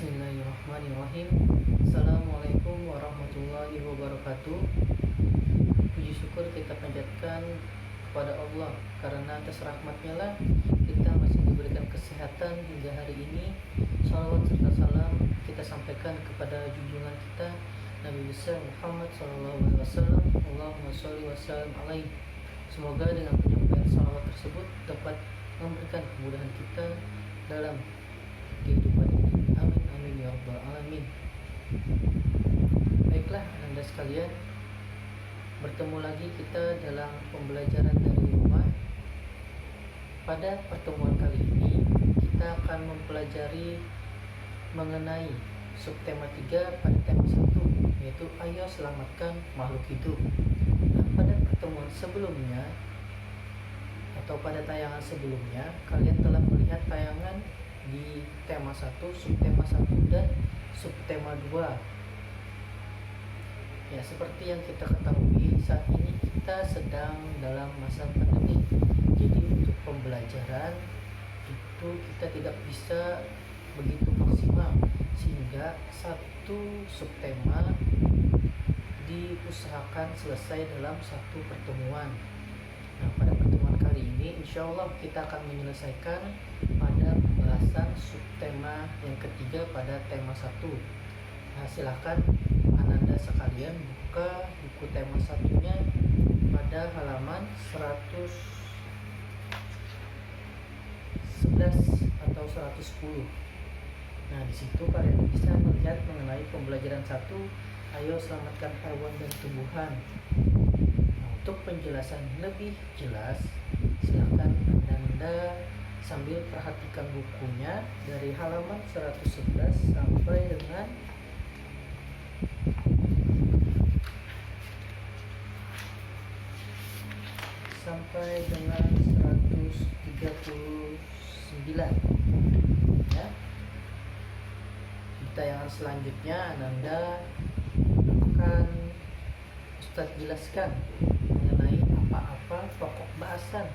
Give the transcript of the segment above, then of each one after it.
Bismillahirrahmanirrahim. Assalamualaikum warahmatullahi wabarakatuh. Puji syukur kita panjatkan kepada Allah, karena atas rahmatnya lah kita masih diberikan kesehatan hingga hari ini. Salawat serta salam kita sampaikan kepada junjungan kita Nabi besar Muhammad SAW. Allahumma sholli wa sallim alaihi. Semoga dengan penyampaian salawat tersebut dapat memberikan kemudahan kita dalam kehidupan ini. Amin amin ya rabbal alamin. Baiklah Anda sekalian, bertemu lagi kita dalam pembelajaran dari rumah. Pada pertemuan kali ini kita akan mempelajari mengenai subtema 3 pada tema 1, yaitu ayo selamatkan makhluk hidup. Nah, pada pertemuan sebelumnya atau pada tayangan sebelumnya, kalian telah melihat tayangan di tema 1, subtema 1 dan subtema 2. Ya, seperti yang kita ketahui, saat ini kita sedang dalam masa pandemi. Jadi untuk pembelajaran itu kita tidak bisa begitu maksimal, sehingga satu subtema diusahakan selesai dalam satu pertemuan. Nah, pada pertemuan kali ini insya Allah kita akan menyelesaikan pada pembahasan subtema yang ketiga pada tema 1. Nah, silahkan Ananda sekalian buka buku tema 1-nya pada halaman 111 atau 110. Nah, di situ kalian bisa melihat mengenai pembelajaran 1, ayo selamatkan hewan dan tumbuhan. Untuk penjelasan lebih jelas, silakan Anda sambil perhatikan bukunya dari halaman 111 sampai dengan sampai dengan 139. Ya. Di tayangan selanjutnya Anda akan Ustadz jelaskan mengenai apa-apa pokok bahasan.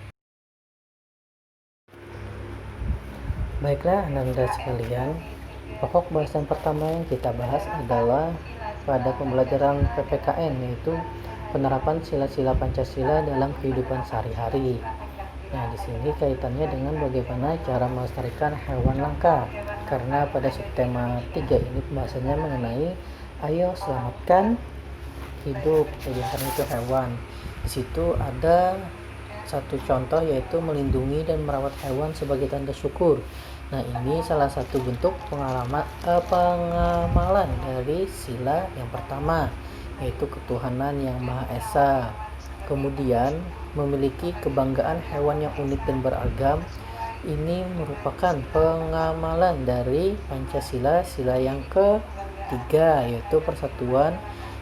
Baiklah Anda sekalian, pokok bahasan pertama yang kita bahas adalah pada pembelajaran PPKN, yaitu penerapan sila-sila Pancasila dalam kehidupan sehari-hari. Nah, di sini kaitannya dengan bagaimana cara melestarikan hewan langka, karena pada subtema 3 ini pembahasannya mengenai ayo selamatkan hidup, karena itu hewan. Di situ ada satu contoh, yaitu melindungi dan merawat hewan sebagai tanda syukur. Nah, ini salah satu bentuk pengamalan dari sila yang pertama, yaitu ketuhanan yang Maha Esa. Kemudian memiliki kebanggaan hewan yang unik dan beragam. Ini merupakan pengamalan dari Pancasila, sila yang ketiga, yaitu persatuan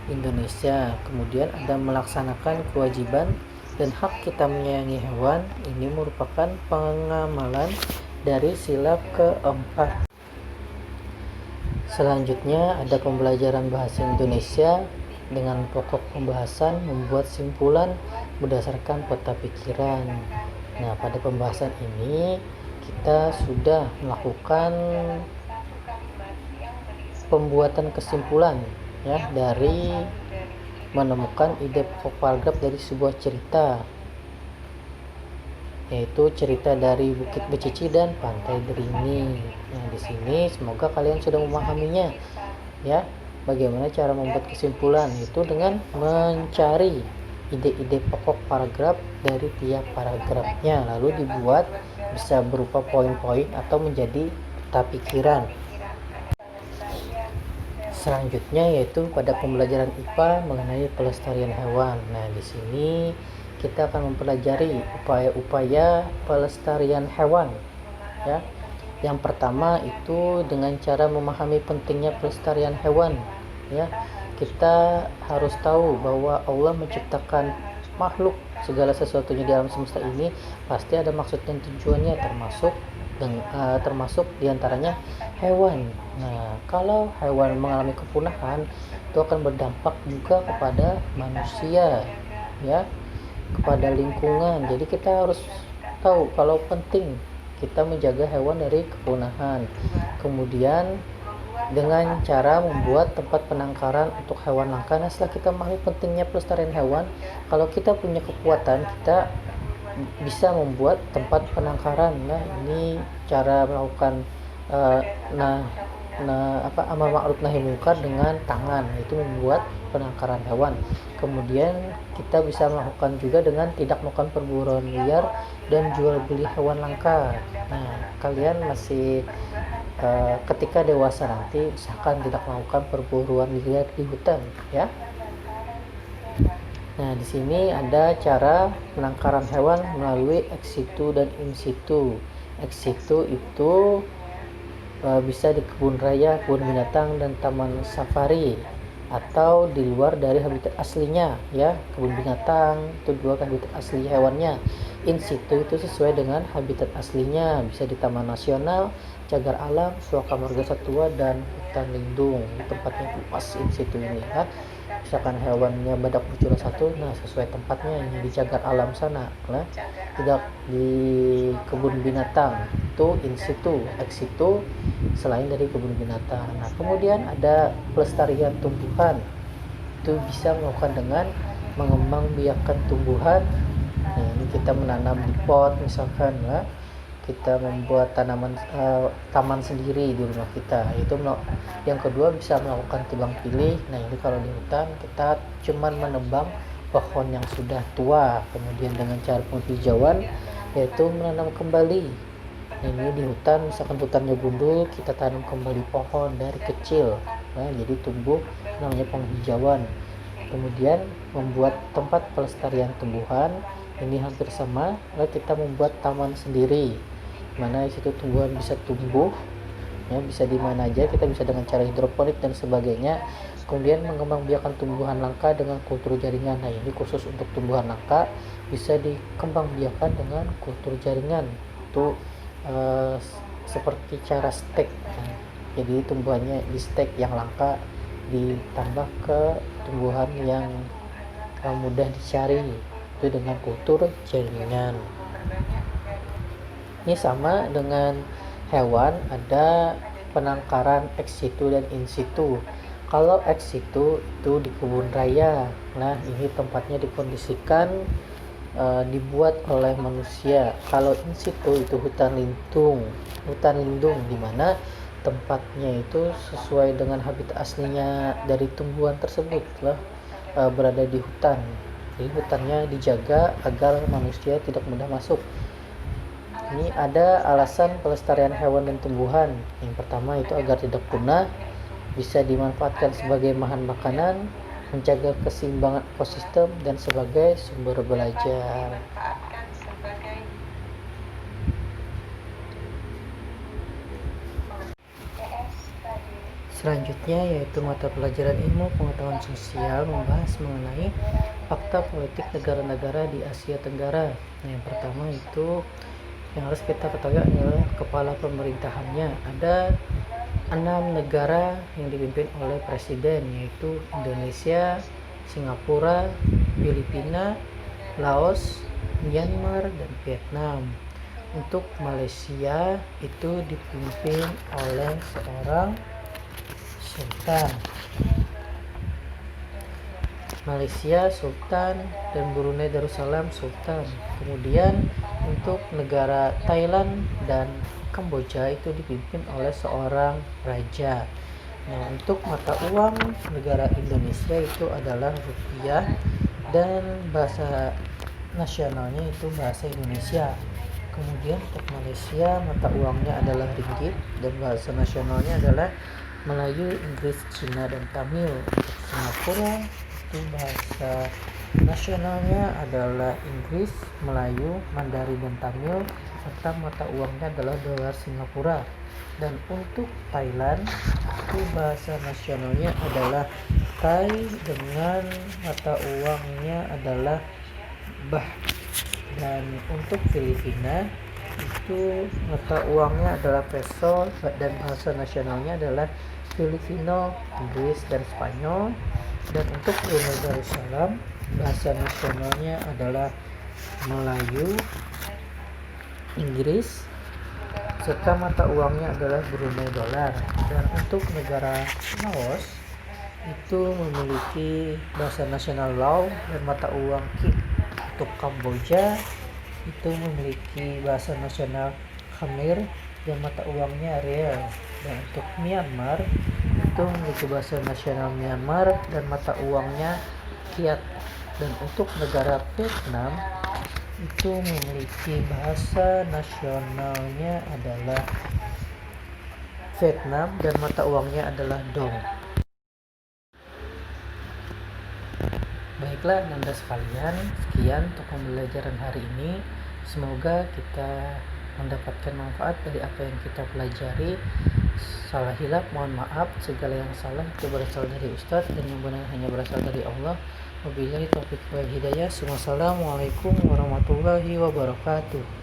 Indonesia. Kemudian ada melaksanakan kewajiban dan hak kita menyayangi hewan. Ini merupakan pengamalan dari sila keempat. Selanjutnya ada pembelajaran bahasa Indonesia dengan pokok pembahasan membuat simpulan berdasarkan peta pikiran. Nah, pada pembahasan ini kita sudah melakukan pembuatan kesimpulan ya dari menemukan ide pokok paragraf dari sebuah cerita, yaitu cerita dari Bukit Becici dan Pantai Derini. Nah, di sini semoga kalian sudah memahaminya ya. Bagaimana cara membuat kesimpulan, itu dengan mencari ide-ide pokok paragraf dari tiap paragrafnya, lalu dibuat bisa berupa poin-poin atau menjadi peta pikiran. Selanjutnya yaitu pada pembelajaran IPA mengenai pelestarian hewan. Nah, di sini kita akan mempelajari upaya-upaya pelestarian hewan ya. Yang pertama itu dengan cara memahami pentingnya pelestarian hewan ya. Kita harus tahu bahwa Allah menciptakan makhluk, segala sesuatunya di alam semesta ini pasti ada maksud dan tujuannya, termasuk diantaranya hewan. Nah, kalau hewan mengalami kepunahan, itu akan berdampak juga kepada manusia ya, kepada lingkungan. Jadi kita harus tahu kalau penting kita menjaga hewan dari kepunahan. Kemudian dengan cara membuat tempat penangkaran untuk hewan langka. Nah, setelah kita memahami pentingnya pelestarian hewan, kalau kita punya kekuatan, kita bisa membuat tempat penangkaran. Nah, ini cara melakukan amar ma'ruf nahi munkar dengan tangan, yaitu membuat penangkaran hewan. Kemudian kita bisa melakukan juga dengan tidak melakukan perburuan liar dan jual beli hewan langka. Nah, kalian masih ketika dewasa nanti usahakan tidak melakukan perburuan liar di hutan, ya. Nah, di sini ada cara penangkaran hewan melalui ex situ dan in situ. Ex situ itu bisa di kebun raya, kebun binatang, dan taman safari, atau di luar dari habitat aslinya, ya. Kebun binatang itu dua habitat asli hewannya. In situ itu sesuai dengan habitat aslinya, bisa di taman nasional, cagar alam, suaka marga satwa, dan hutan lindung. Tempatnya luas in situ ini, ya. Misalkan hewannya badak bercula satu, nah sesuai tempatnya ini di cagar alam sana. Nah, tidak di kebun binatang itu in situ, ex situ selain dari kebun binatang. Nah, kemudian ada pelestarian tumbuhan, itu bisa melakukan dengan mengembangbiakan tumbuhan. Nah, ini kita menanam di pot misalkan, lah kita membuat taman sendiri di rumah kita. Itu yang kedua bisa melakukan tebang pilih. Nah, ini kalau di hutan kita cuman menebang pohon yang sudah tua, kemudian dengan cara penghijauan yaitu menanam kembali. Nah, ini di hutan, misalkan hutannya gundul, kita tanam kembali pohon dari kecil. Nah, jadi tumbuh, namanya penghijauan. Kemudian membuat tempat pelestarian tumbuhan, ini hampir sama. Lalu kita membuat taman sendiri, mana situ tumbuhan bisa tumbuh, ya, bisa di mana aja. Kita bisa dengan cara hidroponik dan sebagainya. Kemudian mengembangbiakan tumbuhan langka dengan kultur jaringan. Nah, ini khusus untuk tumbuhan langka, bisa dikembangbiakan dengan kultur jaringan. Itu seperti cara stek. Nah, jadi tumbuhannya di stek yang langka ditambah ke tumbuhan yang mudah dicari, itu dengan kultur jaringan. Ini sama dengan hewan, ada penangkaran ex situ dan in situ. Kalau ex situ itu di kebun raya. Nah, ini tempatnya dikondisikan dibuat oleh manusia. Kalau in situ itu hutan lindung di mana tempatnya itu sesuai dengan habitat aslinya dari tumbuhan tersebut, lah berada di hutan. Jadi hutannya dijaga agar manusia tidak mudah masuk. Ini ada alasan pelestarian hewan dan tumbuhan. Yang pertama itu agar tidak punah, bisa dimanfaatkan sebagai bahan makanan, menjaga keseimbangan ekosistem, dan sebagai sumber belajar. Selanjutnya yaitu mata pelajaran ilmu pengetahuan sosial, membahas mengenai fakta politik negara-negara di Asia Tenggara. Nah, yang pertama itu yang harus kita ketahui adalah kepala pemerintahannya. Ada 6 negara yang dipimpin oleh presiden, yaitu Indonesia, Singapura, Filipina, Laos, Myanmar, dan Vietnam. Untuk Malaysia itu dipimpin oleh seorang sultan. Malaysia sultan, dan Brunei Darussalam sultan. Kemudian untuk negara Thailand dan Kamboja itu dipimpin oleh seorang raja. Nah, untuk mata uang negara Indonesia itu adalah rupiah, dan bahasa nasionalnya itu bahasa Indonesia. Kemudian untuk Malaysia mata uangnya adalah ringgit, dan bahasa nasionalnya adalah Melayu, Inggris, Cina, dan Tamil. Untuk Singapura itu bahasa nasionalnya adalah Inggris, Melayu, Mandarin, dan Tamil, serta mata uangnya adalah dolar Singapura. Dan untuk Thailand itu bahasa nasionalnya adalah Thai, dengan mata uangnya adalah Baht. Dan untuk Filipina itu mata uangnya adalah peso, dan bahasa nasionalnya adalah Filipino, Inggris, dan Spanyol. Dan untuk Brunei Darussalam bahasa nasionalnya adalah Melayu, Inggris, serta mata uangnya adalah Brunei dolar. Dan untuk negara Laos itu memiliki bahasa nasional Lao dan mata uang Kip. Untuk Kamboja itu memiliki bahasa nasional Khmer dan mata uangnya Riel. Dan untuk Myanmar itu memiliki bahasa nasional Myanmar dan mata uangnya Kyat. Dan untuk negara Vietnam itu memiliki bahasa nasionalnya adalah Vietnam dan mata uangnya adalah Dong. Baiklah Nanda sekalian, sekian untuk pembelajaran hari ini. Semoga kita mendapatkan manfaat dari apa yang kita pelajari. Salah hilaf mohon maaf, segala yang salah itu berasal dari Ustadz dan yang benar hanya berasal dari Allah. Wabillahi taufiq wal hidayah. Wassalamualaikum warahmatullahi wabarakatuh.